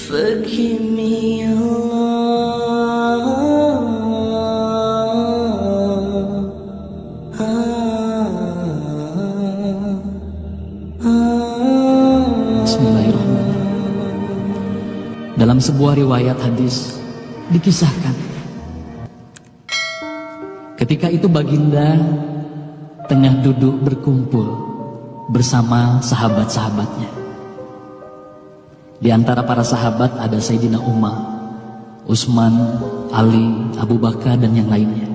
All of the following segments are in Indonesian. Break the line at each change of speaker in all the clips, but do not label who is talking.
Forgive me,
Bismillahirrahmanirrahim. Dalam sebuah riwayat hadis dikisahkan, ketika itu baginda tengah duduk berkumpul bersama sahabat-sahabatnya. Di antara para sahabat ada Sayyidina Umar, Utsman, Ali, Abu Bakar dan yang lainnya.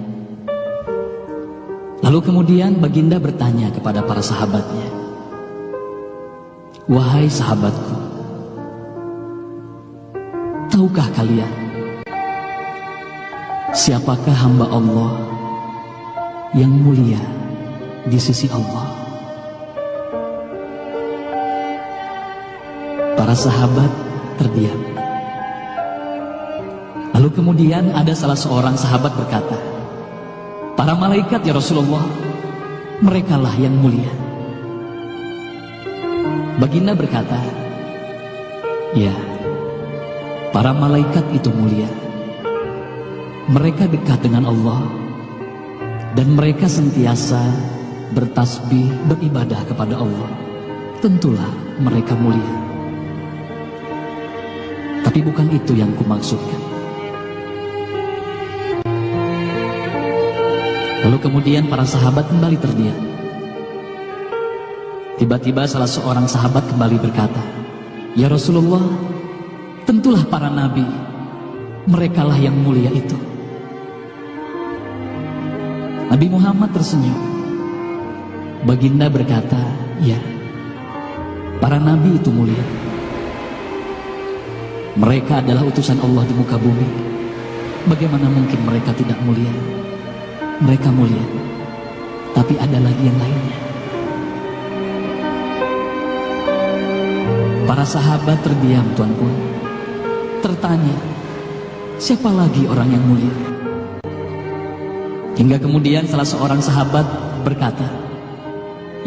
Lalu kemudian baginda bertanya kepada para sahabatnya, "Wahai sahabatku, tahukah kalian siapakah hamba Allah yang mulia di sisi Allah?" Para sahabat terdiam. Lalu kemudian ada salah seorang sahabat berkata, "Para malaikat ya Rasulullah, merekalah yang mulia." Baginda berkata, "Ya, para malaikat itu mulia. Mereka dekat dengan Allah dan mereka sentiasa bertasbih, beribadah kepada Allah. Tentulah mereka mulia. Tapi bukan itu yang kumaksudkan." Lalu kemudian para sahabat kembali terdiam. Tiba-tiba salah seorang sahabat kembali berkata, "Ya Rasulullah, tentulah para nabi, merekalah yang mulia itu." Nabi Muhammad tersenyum. Baginda berkata, "Ya, para nabi itu mulia. Mereka adalah utusan Allah di muka bumi. Bagaimana mungkin mereka tidak mulia? Mereka mulia. Tapi ada lagi yang lainnya." Para sahabat terdiam, tuan-tuan. Tertanya, siapa lagi orang yang mulia? Hingga kemudian salah seorang sahabat berkata,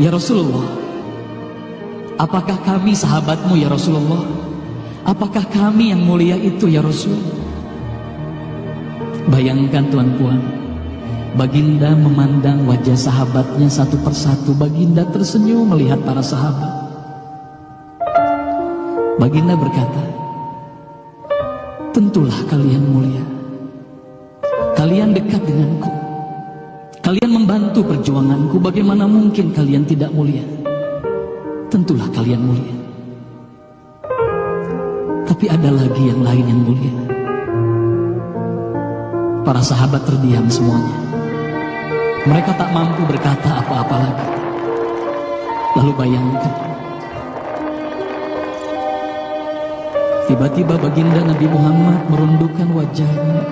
"Ya Rasulullah, apakah kami sahabatmu ya Rasulullah? Apakah kami yang mulia itu ya Rasul?" Bayangkan tuan-puan, baginda memandang wajah sahabatnya satu persatu. Baginda tersenyum melihat para sahabat. Baginda berkata, "Tentulah kalian mulia. Kalian dekat denganku. Kalian membantu perjuanganku. Bagaimana mungkin kalian tidak mulia? Tentulah kalian mulia. Tapi ada lagi yang lain yang mulia." Para sahabat terdiam semuanya. Mereka tak mampu berkata apa-apa lagi. Lalu bayangkan, tiba-tiba baginda Nabi Muhammad merundukkan wajahnya.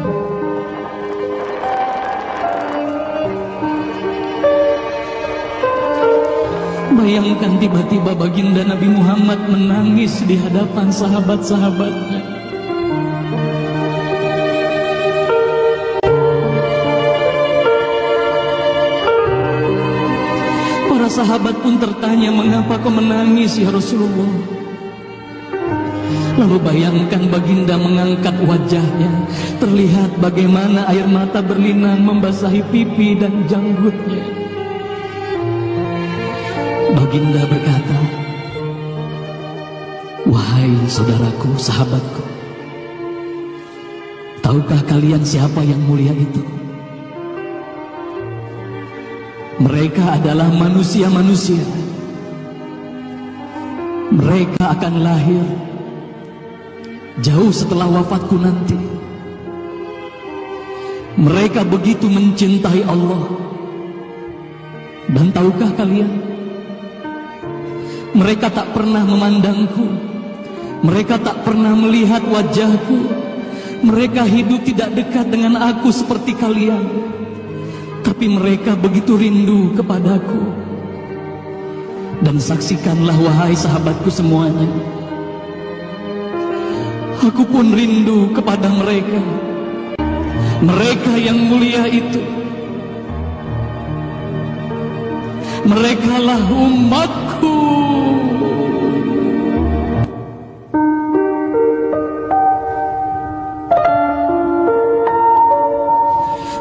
Bayangkan tiba-tiba baginda Nabi Muhammad menangis di hadapan sahabat-sahabatnya. Para sahabat pun tertanya, "Mengapa kau menangis ya Rasulullah?" Lalu bayangkan baginda mengangkat wajahnya. Terlihat bagaimana air mata berlinang membasahi pipi dan janggutnya. Baginda berkata, "Wahai saudaraku, sahabatku, tahukah kalian siapa yang mulia itu? Mereka adalah manusia-manusia. Mereka akan lahir jauh setelah wafatku nanti. Mereka begitu mencintai Allah. Dan tahukah kalian, mereka tak pernah memandangku. Mereka tak pernah melihat wajahku. Mereka hidup tidak dekat dengan aku seperti kalian. Tapi mereka begitu rindu kepadaku. Dan saksikanlah wahai sahabatku semuanya, Aku pun rindu kepada mereka, mereka yang mulia itu. Merekalah umatku.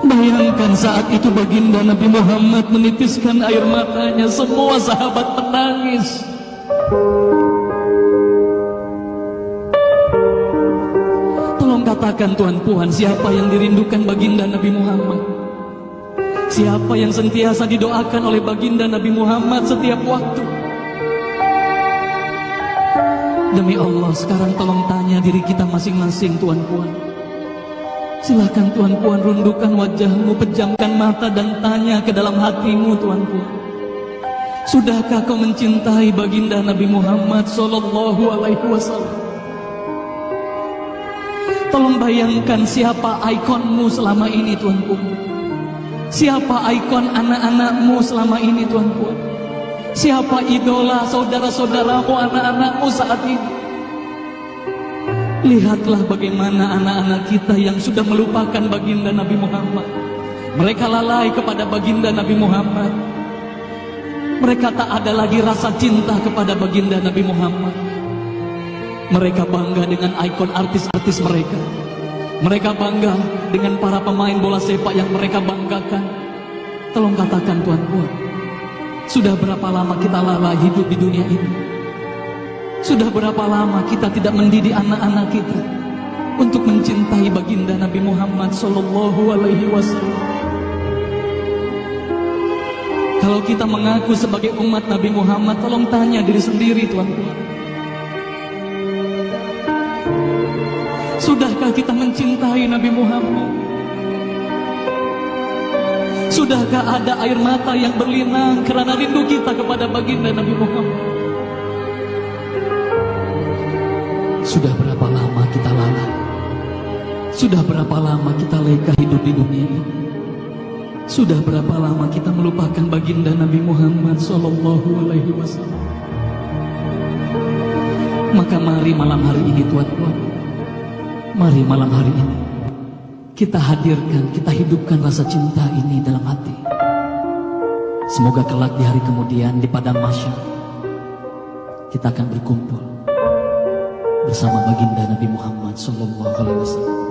Bayangkan saat itu baginda Nabi Muhammad menitiskan air matanya, semua sahabat menangis. Tolong katakan Tuhan Puan, siapa yang dirindukan baginda Nabi Muhammad? Siapa yang sentiasa didoakan oleh baginda Nabi Muhammad setiap waktu? Demi Allah, sekarang tolong tanya diri kita masing-masing Tuhan Puan. Silakan Tuhan Puan rundukkan wajahmu, pejamkan mata dan tanya ke dalam hatimu Tuhan Puan. Sudahkah kau mencintai baginda Nabi Muhammad sallallahu alaihi wasallam? Tolong bayangkan siapa ikonmu selama ini Tuhan Puan. Siapa ikon anak-anakmu selama ini Tuhan Puan? Siapa idola saudara-saudaramu, anak-anakmu saat ini? Lihatlah bagaimana anak-anak kita yang sudah melupakan baginda Nabi Muhammad. Mereka lalai kepada baginda Nabi Muhammad. Mereka tak ada lagi rasa cinta kepada baginda Nabi Muhammad. Mereka bangga dengan ikon artis-artis mereka. Mereka bangga dengan para pemain bola sepak yang mereka banggakan. Tolong katakan Tuhan Puan, sudah berapa lama kita lalai hidup di dunia ini? Sudah berapa lama kita tidak mendidik anak-anak kita untuk mencintai baginda Nabi Muhammad sallallahu alaihi wasallam? Kalau kita mengaku sebagai umat Nabi Muhammad, tolong tanya diri sendiri Tuhan Puan. Sudahkah kita mencintai Nabi Muhammad? Sudahkah ada air mata yang berlinang karena rindu kita kepada baginda Nabi Muhammad? Sudah berapa lama kita lalai? Sudah berapa lama kita leka hidup di dunia ini? Sudah berapa lama kita melupakan baginda Nabi Muhammad sallallahu alaihi wasallam? Maka mari malam hari ini Tuhan Puan, mari malam hari ini kita hadirkan, kita hidupkan rasa cinta ini dalam hati. Semoga kelak di hari kemudian di padang mahsyar kita akan berkumpul bersama baginda Nabi Muhammad sallallahu alaihi wasallam.